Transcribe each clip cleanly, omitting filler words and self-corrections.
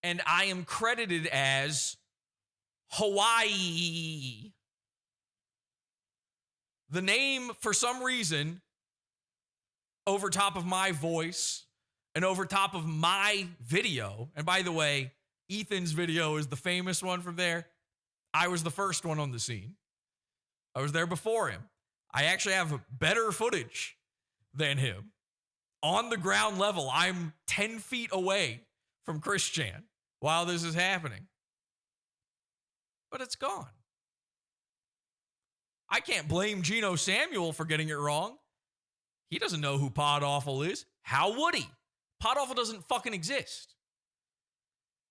and I am credited as Hawaii. The name, for some reason, over top of my voice and over top of my video, and by the way, Ethan's video is the famous one from there. I was the first one on the scene. I was there before him. I actually have better footage than him. On the ground level, I'm 10 feet away from Chris Chan while this is happening. But it's gone. I can't blame Geno Samuel for getting it wrong. He doesn't know who Podawful is. How would he? Podawful doesn't fucking exist.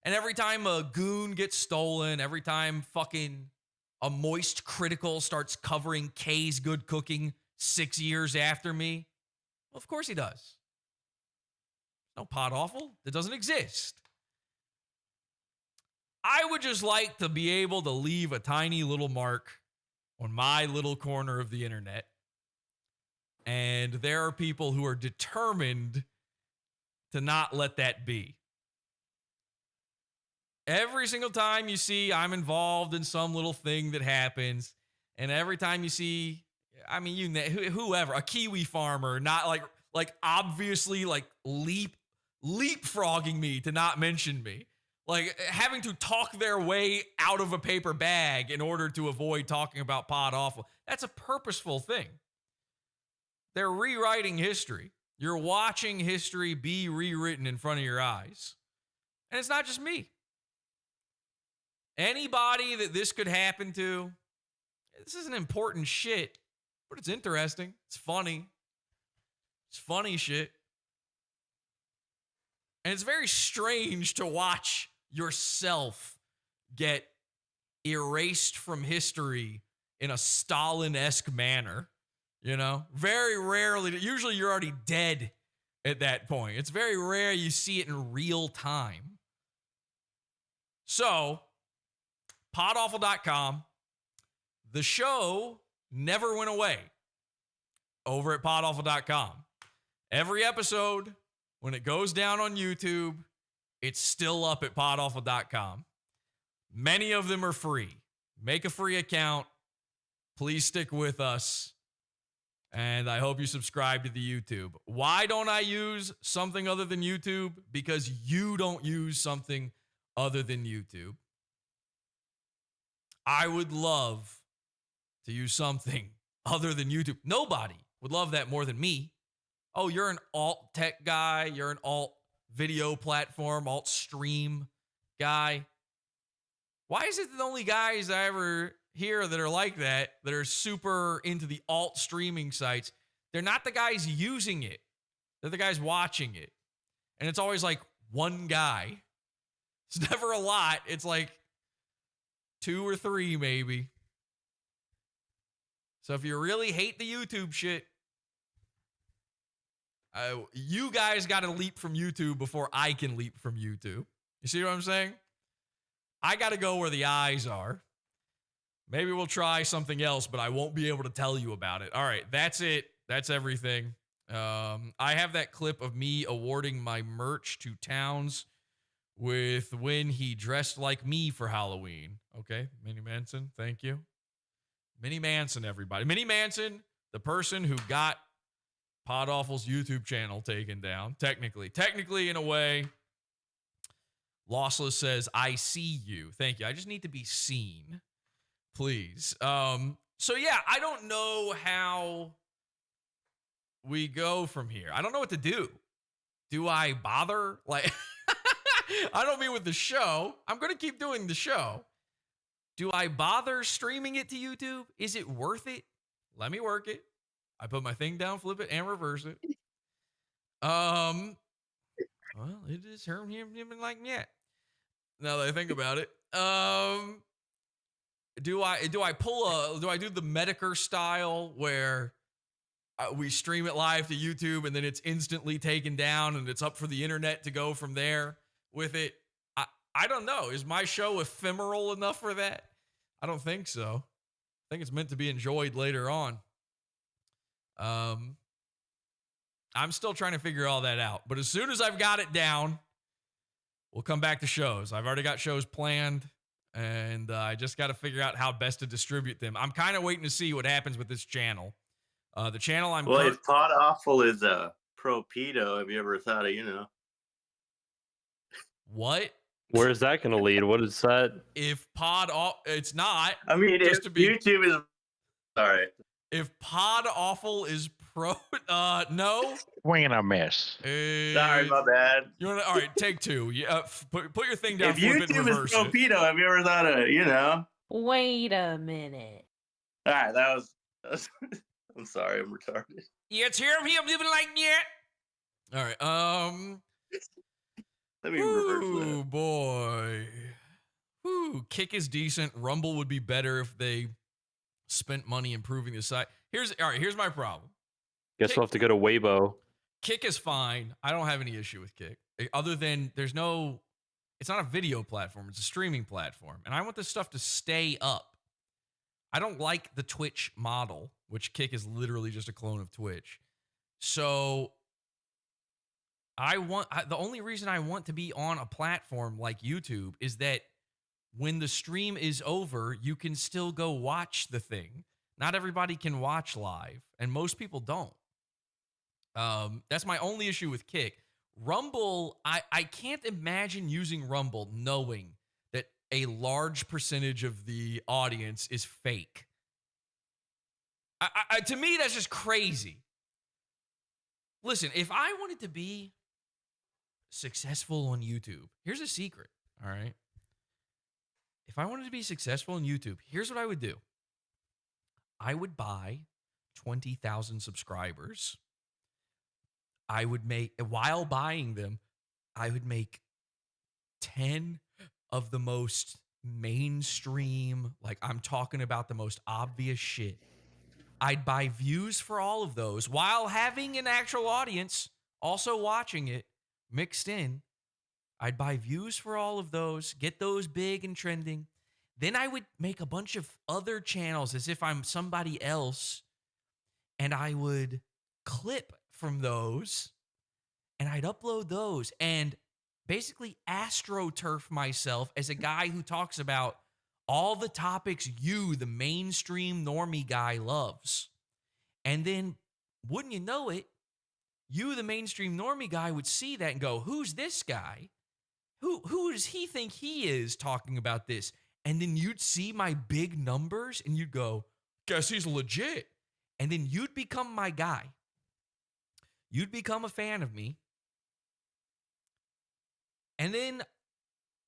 And every time a goon gets stolen, every time fucking a moist critical starts covering K's good cooking 6 years after me, well, of course he does. No Podawful. That doesn't exist. I would just like to be able to leave a tiny little mark on my little corner of the internet. And there are people who are determined to not let that be. Every single time you see I'm involved in some little thing that happens, and every time you see, I mean, whoever, a Kiwi farmer, not like obviously like leapfrogging me to not mention me, like having to talk their way out of a paper bag in order to avoid talking about Podawful. That's a purposeful thing. They're rewriting history. You're watching history be rewritten in front of your eyes. And it's not just me. Anybody that this could happen to, this isn't important shit, but it's interesting. It's funny. It's funny shit. And it's very strange to watch yourself get erased from history in a Stalin-esque manner. You know, very rarely, usually you're already dead at that point. It's very rare you see it in real time. So, Podawful.com, the show never went away over at Podawful.com. Every episode, when it goes down on YouTube, it's still up at Podawful.com. Many of them are free. Make a free account. Please stick with us. And I hope you subscribe to the YouTube. Why don't I use something other than YouTube? Because you don't use something other than YouTube. I would love to use something other than YouTube. Nobody would love that more than me. Oh, you're an alt tech guy. You're an alt video platform, alt stream guy. Why is it the only guys I ever hear that are like that are super into the alt streaming sites? They're not the guys using it. They're the guys watching it. And it's always like one guy. It's never a lot. It's like 2 or 3 maybe. So if you really hate the YouTube shit, you guys got to leap from YouTube before I can leap from YouTube. You see what I'm saying? I got to go where the eyes are. Maybe we'll try something else, but I won't be able to tell you about it. All right, that's it. That's everything. I have that clip of me awarding my merch to Towns with when he dressed like me for Halloween. Okay, Minnie Manson, thank you. Minnie Manson, everybody. Minnie Manson, the person who got Podawful's YouTube channel taken down. Technically, in a way. Lossless says, I see you. Thank you. I just need to be seen. Please. So yeah, I don't know how we go from here. I don't know what to do. Do I bother? Like, I don't mean with the show. I'm going to keep doing the show. Do I bother streaming it to YouTube? Is it worth it? Let me work it. I put my thing down, flip it, and reverse it. Well, it is her him like yet. Now that I think about it. Do I do the Medicare style where we stream it live to YouTube and then it's instantly taken down and it's up for the internet to go from there with it? I don't know. Is my show ephemeral enough for that? I don't think so. I think it's meant to be enjoyed later on. I'm still trying to figure all that out. But as soon as I've got it down, we'll come back to shows. I've already got shows planned, and I just got to figure out how best to distribute them. I'm kind of waiting to see what happens with this channel. The channel I'm Well, if Podawful is a pro pedo, have you ever thought of, what? Where is that going to lead? What is that? If it's not. I mean, just if to be, YouTube is all right. If Podawful is pro, no. Swing and a miss. Sorry, my bad. You want to? All right, take two. Yeah, put your thing down. If Flip it, and YouTube is reverse pro it. pedo, have you ever thought of, Wait a minute. All right, that was I'm sorry, I'm retarded. Yes, hear him living like that. All right. Let me reverse Ooh, that. boy. Ooh, Kick is decent. Rumble would be better if they spent money improving the site. Here's my problem. Guess we'll have to go to Weibo. Kick is fine. I don't have any issue with Kick. Other than it's not a video platform. It's a streaming platform. And I want this stuff to stay up. I don't like the Twitch model, which Kick is literally just a clone of Twitch. So the only reason I want to be on a platform like YouTube is that when the stream is over, you can still go watch the thing. Not everybody can watch live, and most people don't. That's my only issue with Kick. Rumble, I can't imagine using Rumble knowing that a large percentage of the audience is fake. To me, that's just crazy. Listen, if I wanted to be successful on YouTube, here's a secret, all right? If I wanted to be successful on YouTube, here's what I would do. I would buy 20,000 subscribers. While buying them, I would make 10 of the most mainstream, like I'm talking about the most obvious shit. I'd buy views for all of those while having an actual audience also watching it mixed in. I'd buy views for all of those, get those big and trending. Then I would make a bunch of other channels as if I'm somebody else, and I would clip from those, and I'd upload those and basically astroturf myself as a guy who talks about all the topics you, the mainstream normie guy, loves. And then, wouldn't you know it, you, the mainstream normie guy, would see that and go, who's this guy? Who does he think he is talking about this? And then you'd see my big numbers and you'd go, guess he's legit. And then you'd become my guy. You'd become a fan of me. And then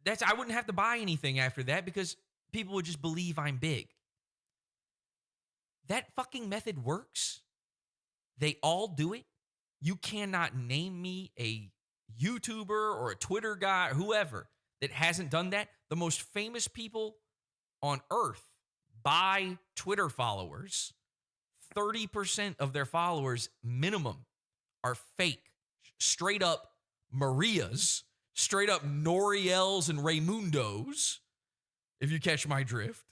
I wouldn't have to buy anything after that because people would just believe I'm big. That fucking method works. They all do it. You cannot name me a YouTuber or a Twitter guy or whoever that hasn't done that. The most famous people on earth by Twitter followers, 30% of their followers minimum are fake. Straight up Marias, straight up Noriels and Raymundos, if you catch my drift.